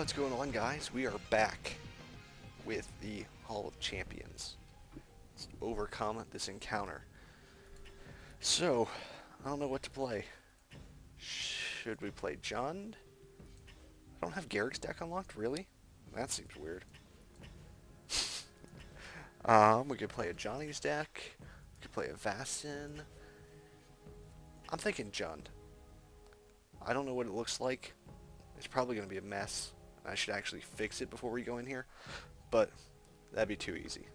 What's going on, guys? We are back with the Hall of Champions. Let's overcome this encounter. So, I don't know what to play. Should we play Jund? I don't have Garrick's deck unlocked, really? That seems weird. We could play a Johnny's deck. We could play a Vastin. I'm thinking Jund. I don't know what it looks like. It's probably going to be a mess. I should actually fix it before we go in here, but that'd be too easy.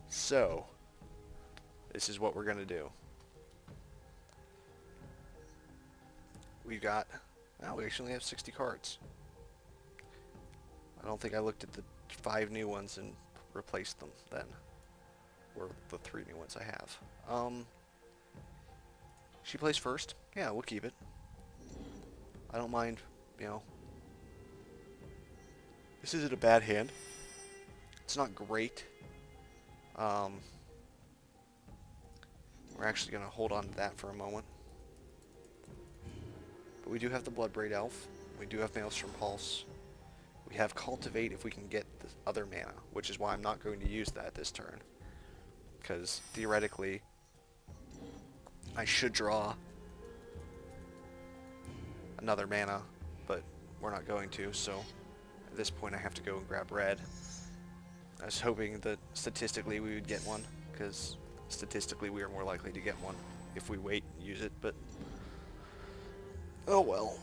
So, this is what we're going to do. We've got, now we actually have 60 cards. I don't think I looked at the 5 new ones and replaced them then, or the 3 new ones I have. She plays first. Yeah, we'll keep it. I don't mind, you know. This isn't a bad hand. It's not great. We're actually going to hold on to that for a moment. But we do have the Bloodbraid Elf. We do have Maelstrom Pulse. We have Cultivate if we can get the other mana, which is why I'm not going to use that this turn. Because theoretically, I should draw another mana, but we're not going to, so at this point I have to go and grab red. I was hoping that statistically we would get one, because statistically we are more likely to get one if we wait and use it, but oh well.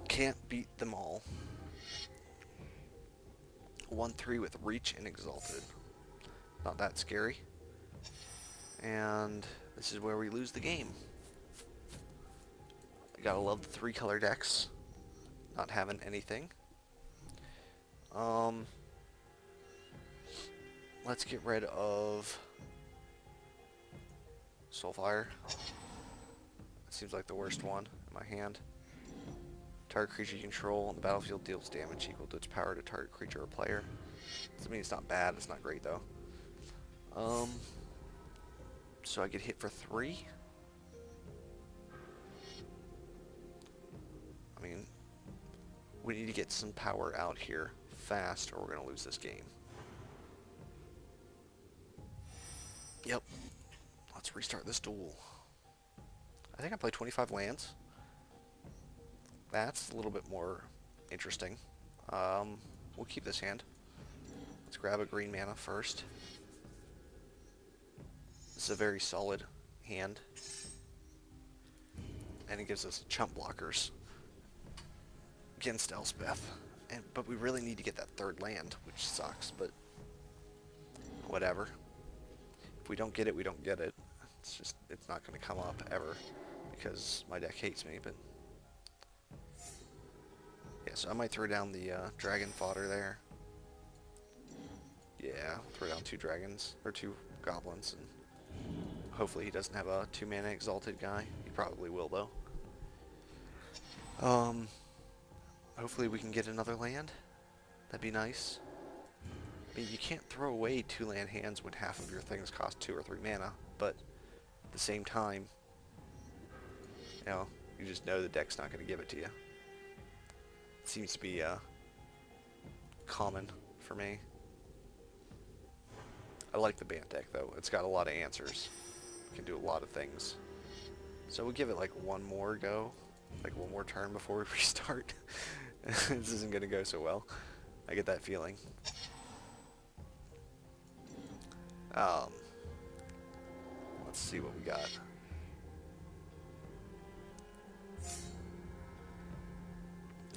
Can't beat them all. 1-3 with Reach and Exalted. Not that scary. And this is where we lose the game. I gotta love the 3-color decks. Not having anything. Let's get rid of Soulfire. Seems like the worst one in my hand. Target creature you control on the battlefield deals damage equal to its power to target creature or player. Doesn't mean it's not bad, it's not great though. So I get hit for 3. I mean, we need to get some power out here fast or we're going to lose this game. Yep. Let's restart this duel. I think I played 25 lands. That's a little bit more interesting. We'll keep this hand. Let's grab a green mana first. This is a very solid hand. And it gives us chump blockers against Elspeth. But we really need to get that 3rd land, which sucks, but whatever. If we don't get it, we don't get it. It's just, it's not going to come up ever because my deck hates me, but yeah, so I might throw down the dragon fodder there. Yeah, throw down 2 dragons, or 2 goblins, and hopefully he doesn't have a 2-mana exalted guy. He probably will, though. Hopefully we can get another land. That'd be nice. I mean, you can't throw away 2-land hands when half of your things cost 2 or 3 mana, but at the same time, you know, you just know the deck's not going to give it to you. It seems to be common for me. I like the Bant deck, though. It's got a lot of answers. It can do a lot of things. So we'll give it like one more go, like one more turn before we restart. This isn't going to go so well. I get that feeling. Let's see what we got.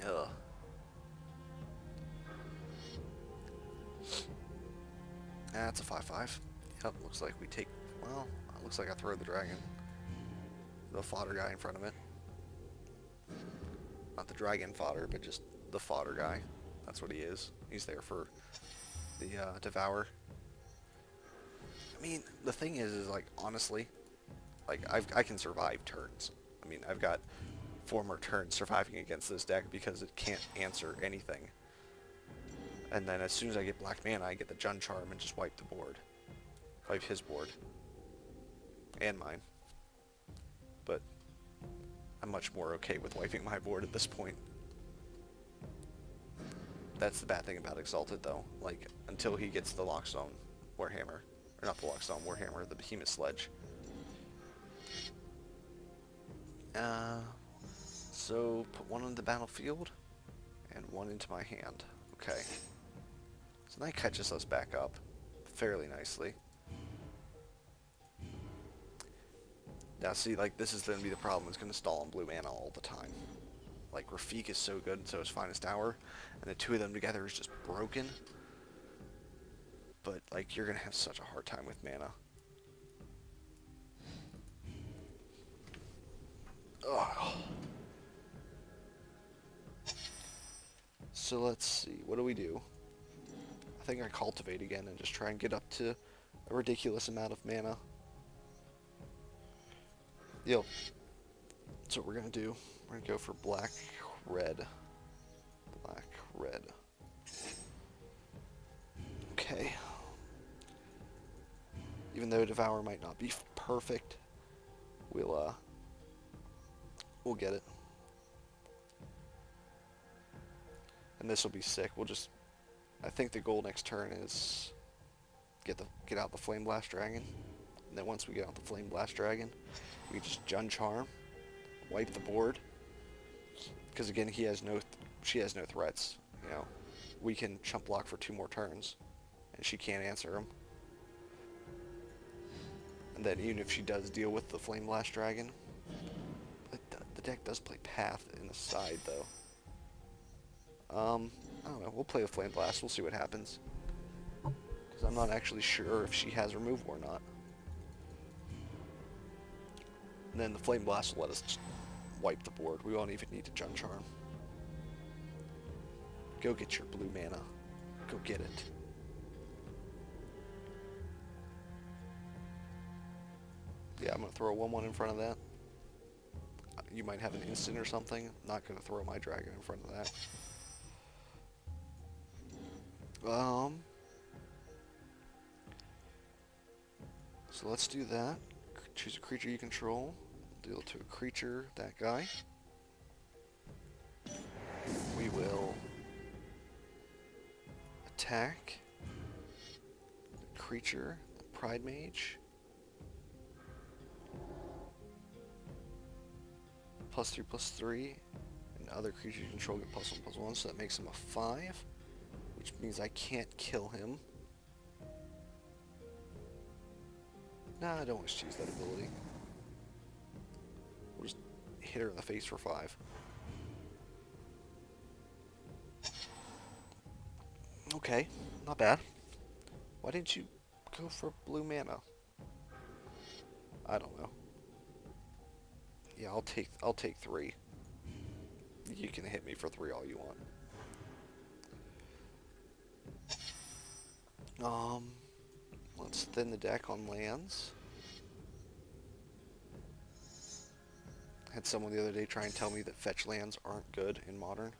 Ugh. That's a 5/5. Yep, looks like we take, well, it looks like I throw the dragon. The fodder guy in front of it. Not the dragon fodder, but just the fodder guy. That's what he is. He's there for the devour. I mean, the thing is like, honestly, like, I can survive turns. I mean, I've got 4 more turns surviving against this deck because it can't answer anything. And then as soon as I get black mana, I get the Jund Charm and just wipe the board. Wipe his board. And mine. But I'm much more okay with wiping my board at this point. That's the bad thing about Exalted, though. Like, until he gets the Lockstone Warhammer. Or not the Lockstone Warhammer, the Behemoth Sledge. So, put one on the battlefield, and one into my hand. Okay. So that catches us back up fairly nicely. Now see, like, this is going to be the problem. It's going to stall on blue mana all the time. Like, Rafik is so good, and so is Finest Hour, and the two of them together is just broken. But, like, you're going to have such a hard time with mana. Ugh. So let's see, what do? I think I Cultivate again and just try and get up to a ridiculous amount of mana. Yep. That's what we're going to do. We're going to go for black, red. Black, red. Okay. Even though Devour might not be perfect, we'll get it. And this will be sick. We'll just, I think the goal next turn is get out the Flame Blast Dragon. And then once we get out the Flame Blast Dragon, we just Jund Charm, wipe the board. Because again, she has no threats. You know, we can chump block for 2 more turns, and she can't answer them. And then even if she does deal with the Flame Blast Dragon, the deck does play Path in the side though. I don't know. We'll play a Flame Blast. We'll see what happens. Because I'm not actually sure if she has removal or not. And then the Flame Blast will let us just wipe the board. We won't even need to Jund Charm. Go get your blue mana. Go get it. Yeah, I'm going to throw a 1/1 in front of that. You might have an instant or something. I'm not going to throw my dragon in front of that. So let's do that. Choose a creature you control. Deal to a creature, that guy. We will attack the creature, the Pride Mage. +3/+3, and other creatures you control get +1/+1, so that makes him a 5, which means I can't kill him. Nah, I don't want to choose that ability. We'll just hit her in the face for 5. Okay, not bad. Why didn't you go for blue mana? I don't know. Yeah, I'll take 3. You can hit me for 3 all you want. Let's thin the deck on lands. I had someone the other day try and tell me that fetch lands aren't good in Modern,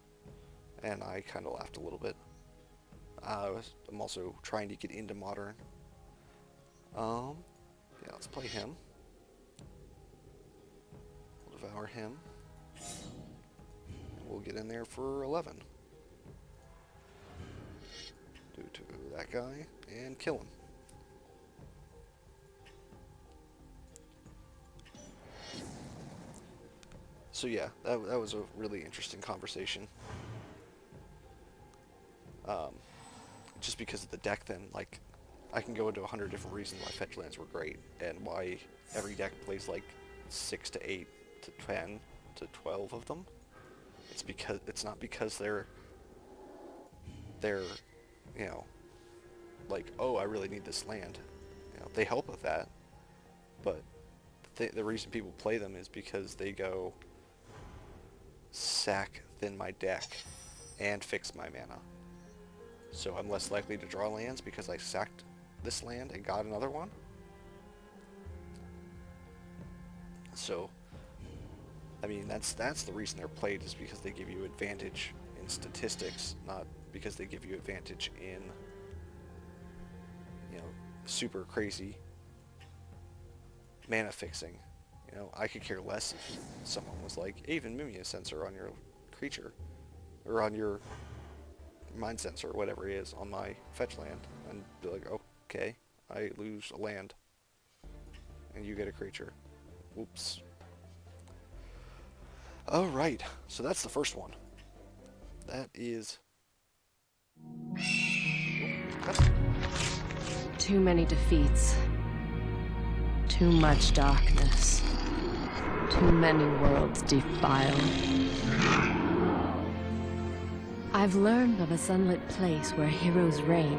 and I kind of laughed a little bit. I'm also trying to get into Modern. Yeah, let's play him. We'll Devour him. And we'll get in there for 11. Do to that guy and kill him. So yeah, that was a really interesting conversation. Just because of the deck then, like, I can go into 100 different reasons why fetch lands were great, and why every deck plays like 6 to 8 to 10 to 12 of them. It's not because they're you know, like, oh, I really need this land. You know, they help with that, but the reason people play them is because they go sack thin my deck and fix my mana. So I'm less likely to draw lands because I sacked this land and got another one. So, I mean, that's the reason they're played, is because they give you advantage in statistics, not because they give you advantage in, you know, super crazy mana fixing. You You know, I could care less if someone was like, even Mimia sensor on your creature, or on your mind sensor, or whatever it is, on my fetch land, and be like, okay, I lose a land, and you get a creature. Whoops. Alright, so that's the first one. That is... Too many defeats. Too much darkness. Too many worlds defiled. I've learned of a sunlit place where heroes reign.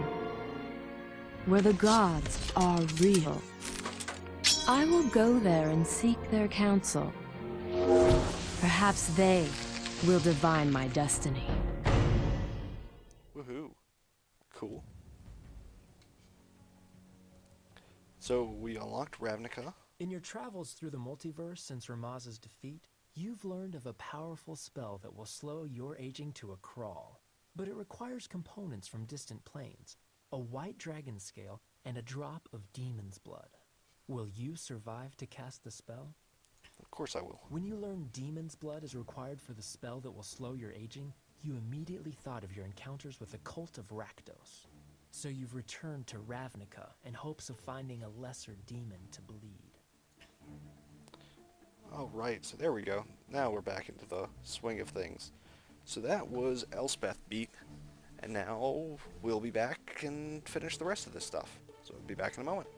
Where the gods are real. I will go there and seek their counsel. Perhaps they will divine my destiny. Woohoo. Cool. So we unlocked Ravnica. In your travels through the multiverse since Ramaz's defeat, you've learned of a powerful spell that will slow your aging to a crawl. But it requires components from distant planes, a white dragon scale, and a drop of demon's blood. Will you survive to cast the spell? Of course I will. When you learned demon's blood is required for the spell that will slow your aging, you immediately thought of your encounters with the cult of Rakdos. So you've returned to Ravnica in hopes of finding a lesser demon to bleed. Alright, so there we go. Now we're back into the swing of things. So that was Elspeth beat, and now we'll be back and finish the rest of this stuff. So we'll be back in a moment.